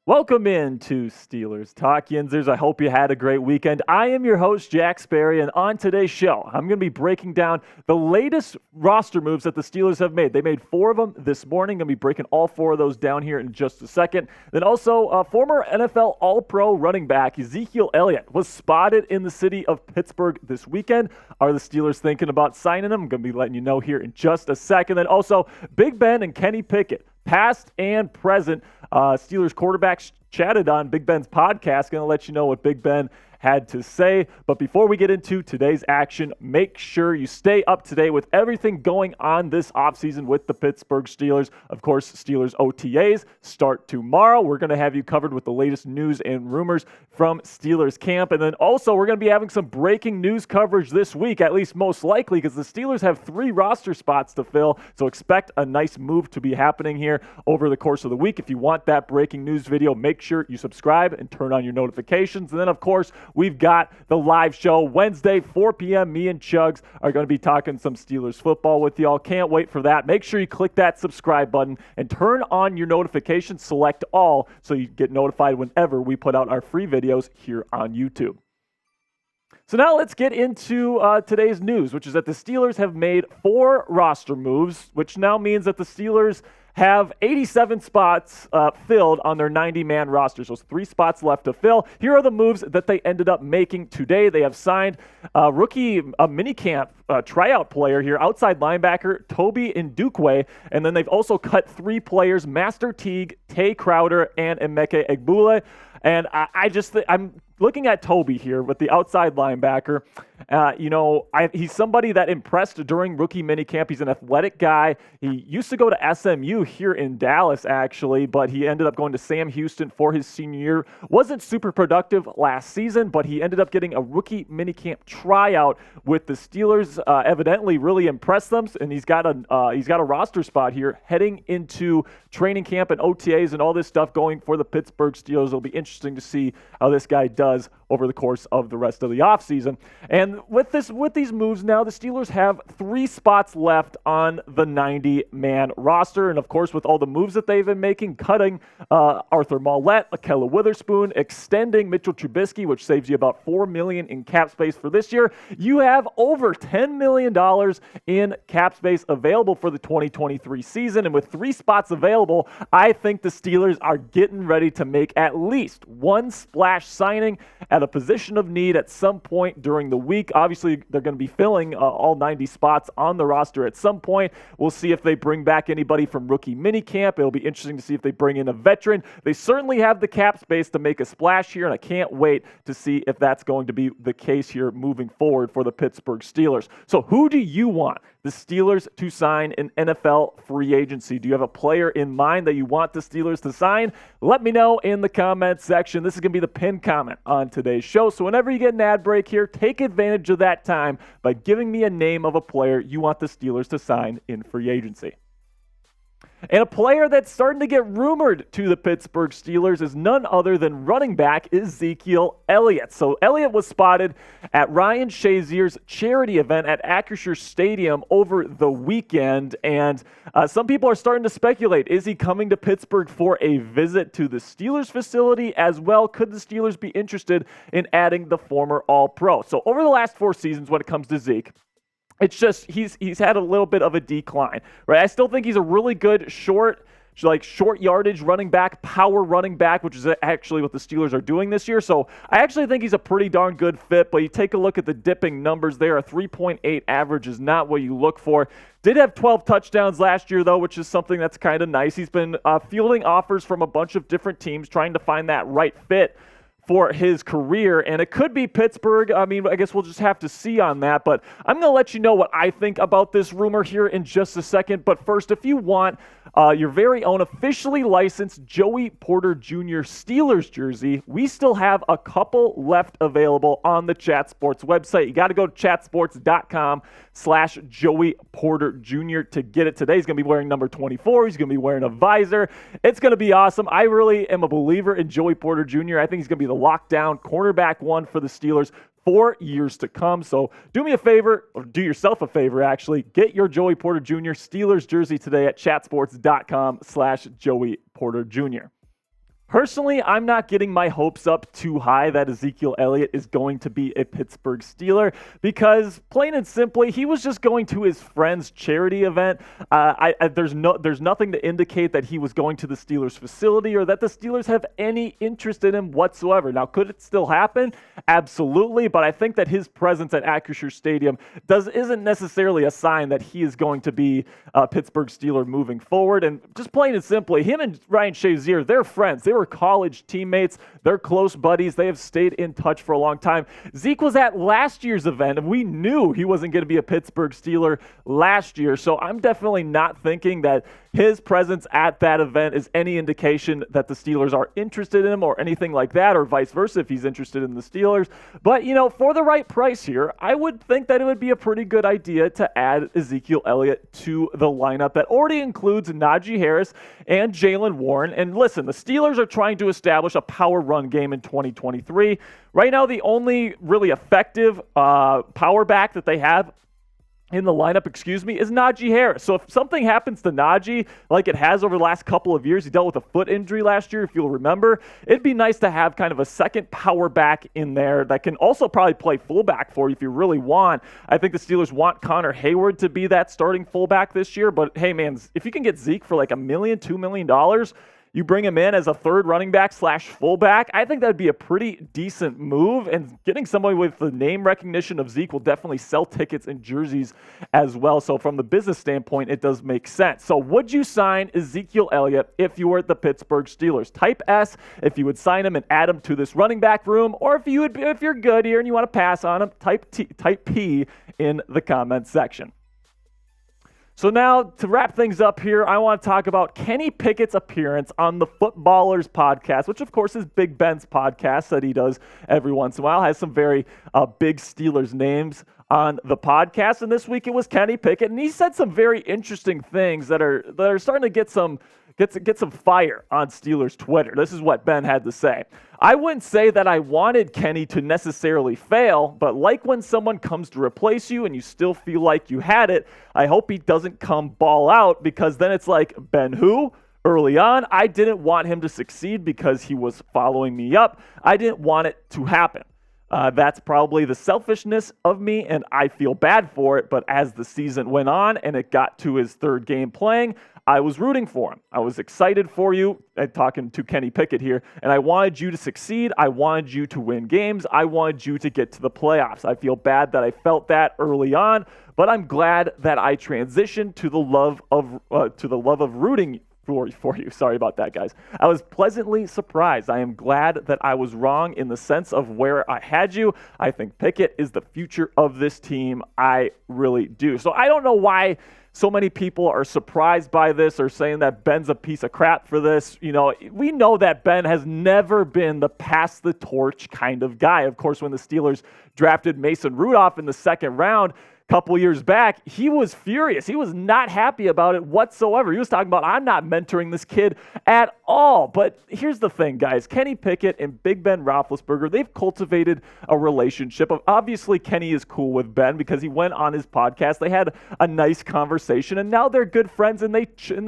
Welcome in to Steelers Talk, Yinzers. I hope you had a great weekend. I am your host, Jack Sperry, and on today's show, I'm going to be breaking down the latest roster moves that the Steelers have made. They made 4 of them this morning. I'm going to be breaking all 4 of those down here in just a second. Then also, former NFL All-Pro running back Ezekiel Elliott was spotted in the city of Pittsburgh this weekend. Are the Steelers thinking about signing him? I'm going to be letting you know here in just a second. Then also, Big Ben and Kenny Pickett, past and present, Steelers quarterbacks chatted on Big Ben's podcast. Going to let you know what Big Ben had to say. But before we get into today's action, make sure you stay up to date with everything going on this offseason with the Pittsburgh Steelers. Of course, Steelers OTAs start tomorrow. We're going to have you covered with the latest news and rumors from Steelers camp. And then also, we're going to be having some breaking news coverage this week, at least most likely, because the Steelers have 3 roster spots to fill. So expect a nice move to be happening here over the course of the week. If you want that breaking news video, make sure you subscribe and turn on your notifications. And then, of course, we've got the live show Wednesday, 4 p.m. Me and Chugs are going to be talking some Steelers football with y'all. Can't wait for that. Make sure you click that subscribe button and turn on your notifications. Select all so you get notified whenever we put out our free videos here on YouTube. So now let's get into today's news, which is that the Steelers have made 4 roster moves, which now means that the Steelers have 87 spots filled on their 90-man roster. So it's 3 spots left to fill. Here are the moves that they ended up making today. They have signed a minicamp tryout player here, outside linebacker Toby Ndukwe, and then they've also cut 3 players, Master Teague, Tae Crowder, and Emeke Egbule. And I'm looking at Toby here with the outside linebacker. He's somebody that impressed during rookie minicamp. He's an athletic guy. He used to go to SMU here in Dallas, actually, but he ended up going to Sam Houston for his senior year. Wasn't super productive last season, but he ended up getting a rookie minicamp tryout with the Steelers. Evidently, really impressed them, and he's got a roster spot here heading into training camp and OTAs and all this stuff going for the Pittsburgh Steelers. It'll be interesting to see how this guy does over the course of the rest of the offseason. And with these moves now, the Steelers have 3 spots left on the 90-man roster. And of course, with all the moves that they've been making, cutting Arthur Maulet, Akella Witherspoon, extending Mitchell Trubisky, which saves you about $4 million in cap space for this year, you have over $10 million in cap space available for the 2023 season. And with 3 spots available, I think the Steelers are getting ready to make at least one splash signing at a position of need at some point during the week. Obviously, they're going to be filling all 90 spots on the roster at some point. We'll see if they bring back anybody from rookie minicamp. It'll be interesting to see if they bring in a veteran. They certainly have the cap space to make a splash here, and I can't wait to see if that's going to be the case here moving forward for the Pittsburgh Steelers. So who do you want the Steelers to sign in NFL free agency? Do you have a player in mind that you want the Steelers to sign? Let me know in the comment section. This is going to be the pinned comment on today's show. So whenever you get an ad break here, take advantage of that time by giving me a name of a player you want the Steelers to sign in free agency. And a player that's starting to get rumored to the Pittsburgh Steelers is none other than running back Ezekiel Elliott. So Elliott was spotted at Ryan Shazier's charity event at Acrisure Stadium over the weekend. And some people are starting to speculate, is he coming to Pittsburgh for a visit to the Steelers facility as well? Could the Steelers be interested in adding the former All-Pro? So over the last 4 seasons when it comes to Zeke, it's just he's had a little bit of a decline, right? I still think he's a really good short yardage running back, power running back, which is actually what the Steelers are doing this year. So I actually think he's a pretty darn good fit, but you take a look at the dipping numbers there. A 3.8 average is not what you look for. Did have 12 touchdowns last year, though, which is something that's kind of nice. He's been fielding offers from a bunch of different teams, trying to find that right fit for his career, and it could be Pittsburgh. I mean, I guess we'll just have to see on that, but I'm going to let you know what I think about this rumor here in just a second. But first, if you want your very own officially licensed Joey Porter Jr. Steelers jersey, we still have a couple left available on the Chat Sports website. You got to go to chatsports.com/Joey Porter Jr. to get it today. He's going to be wearing number 24. He's going to be wearing a visor. It's going to be awesome. I really am a believer in Joey Porter Jr. I think he's going to be the lockdown cornerback 1 for the Steelers for years to come. So do me a favor, or do yourself a favor, actually. Get your Joey Porter Jr. Steelers jersey today at chatsports.com/Joey Porter Jr. Personally, I'm not getting my hopes up too high that Ezekiel Elliott is going to be a Pittsburgh Steeler because, plain and simply, he was just going to his friend's charity event. There's nothing to indicate that he was going to the Steelers facility or that the Steelers have any interest in him whatsoever. Now, could it still happen? Absolutely, but I think that his presence at Acrisure Stadium isn't necessarily a sign that he is going to be a Pittsburgh Steeler moving forward. And just plain and simply, him and Ryan Shazier, they're friends. They were college teammates. They're close buddies. They have stayed in touch for a long time. Zeke was at last year's event, and we knew he wasn't going to be a Pittsburgh Steeler last year. So I'm definitely not thinking that his presence at that event is any indication that the Steelers are interested in him or anything like that, or vice versa if he's interested in the Steelers. But, for the right price here, I would think that it would be a pretty good idea to add Ezekiel Elliott to the lineup that already includes Najee Harris and Jaylen Warren. And listen, the Steelers are trying to establish a power run game in 2023. Right now, the only really effective power back that they have in the lineup, is Najee Harris. So if something happens to Najee, like it has over the last couple of years, he dealt with a foot injury last year, if you'll remember, it'd be nice to have kind of a second power back in there that can also probably play fullback for you if you really want. I think the Steelers want Connor Hayward to be that starting fullback this year, but hey, man, if you can get Zeke for like $1 million, $2 million, you bring him in as a third running back / fullback, I think that'd be a pretty decent move. And getting somebody with the name recognition of Zeke will definitely sell tickets and jerseys as well. So from the business standpoint, it does make sense. So would you sign Ezekiel Elliott if you were the Pittsburgh Steelers? Type S if you would sign him and add him to this running back room, or if you're good here and you want to pass on him, type P in the comments section. So now, to wrap things up here, I want to talk about Kenny Pickett's appearance on the Footballers podcast, which, of course, is Big Ben's podcast that he does every once in a while. Has some very big Steelers names on the podcast. And this week it was Kenny Pickett, and he said some very interesting things that are starting to get some fire on Steelers Twitter. This is what Ben had to say. I wouldn't say that I wanted Kenny to necessarily fail, but like when someone comes to replace you and you still feel like you had it, I hope he doesn't come ball out, because then it's like, Ben who? Early on, I didn't want him to succeed because he was following me up. I didn't want it to happen. That's probably the selfishness of me, and I feel bad for it. But as the season went on and it got to his third game playing, I was rooting for him. I was excited for you, talking to Kenny Pickett here, and I wanted you to succeed. I wanted you to win games. I wanted you to get to the playoffs. I feel bad that I felt that early on, but I'm glad that I transitioned to the love of rooting for you. Sorry about that, guys. I was pleasantly surprised. I am glad that I was wrong in the sense of where I had you. I think Pickett is the future of this team. I really do. So I don't know why so many people are surprised by this or saying that Ben's a piece of crap for this. We know that Ben has never been the pass the torch kind of guy. Of course, when the Steelers drafted Mason Rudolph in the second round, couple years back, he was furious. He was not happy about it whatsoever. He was talking about, I'm not mentoring this kid at all. But here's the thing, guys. Kenny Pickett and Big Ben Roethlisberger, they've cultivated a relationship. Obviously, Kenny is cool with Ben because he went on his podcast. They had a nice conversation, and now they're good friends, and they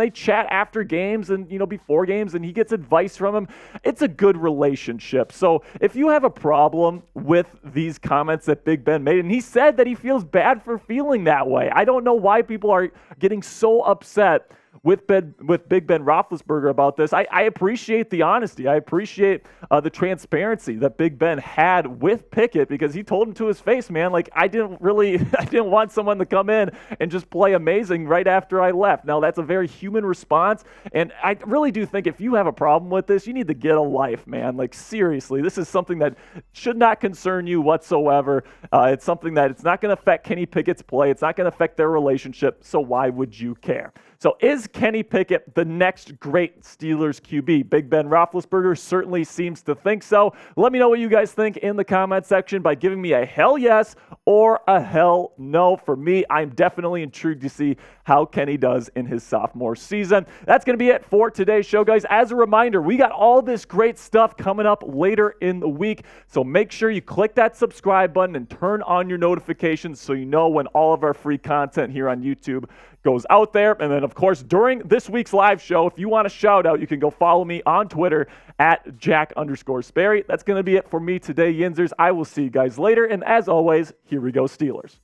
chat after games and before games, and he gets advice from him. It's a good relationship. So if you have a problem with these comments that Big Ben made, and he said that he feels bad for feeling that way. I don't know why people are getting so upset with Big Ben Roethlisberger about this. I appreciate the honesty. I appreciate the transparency that Big Ben had with Pickett, because he told him to his face, man, like I didn't want someone to come in and just play amazing right after I left. Now, that's a very human response, and I really do think if you have a problem with this, you need to get a life, man. Like, seriously, this is something that should not concern you whatsoever. It's something that it's not going to affect Kenny Pickett's play. It's not going to affect their relationship, so why would you care? So is Kenny Pickett the next great Steelers QB? Big Ben Roethlisberger certainly seems to think so. Let me know what you guys think in the comment section by giving me a hell yes or a hell no. For me, I'm definitely intrigued to see how Kenny does in his sophomore season. That's going to be it for today's show, guys. As a reminder, we got all this great stuff coming up later in the week, so make sure you click that subscribe button and turn on your notifications so you know when all of our free content here on YouTube goes out there. And then, of of course, during this week's live show, if you want a shout out, you can go follow me on Twitter at Jack_Sperry. That's going to be it for me today, Yinzers. I will see you guys later. And as always, here we go, Steelers.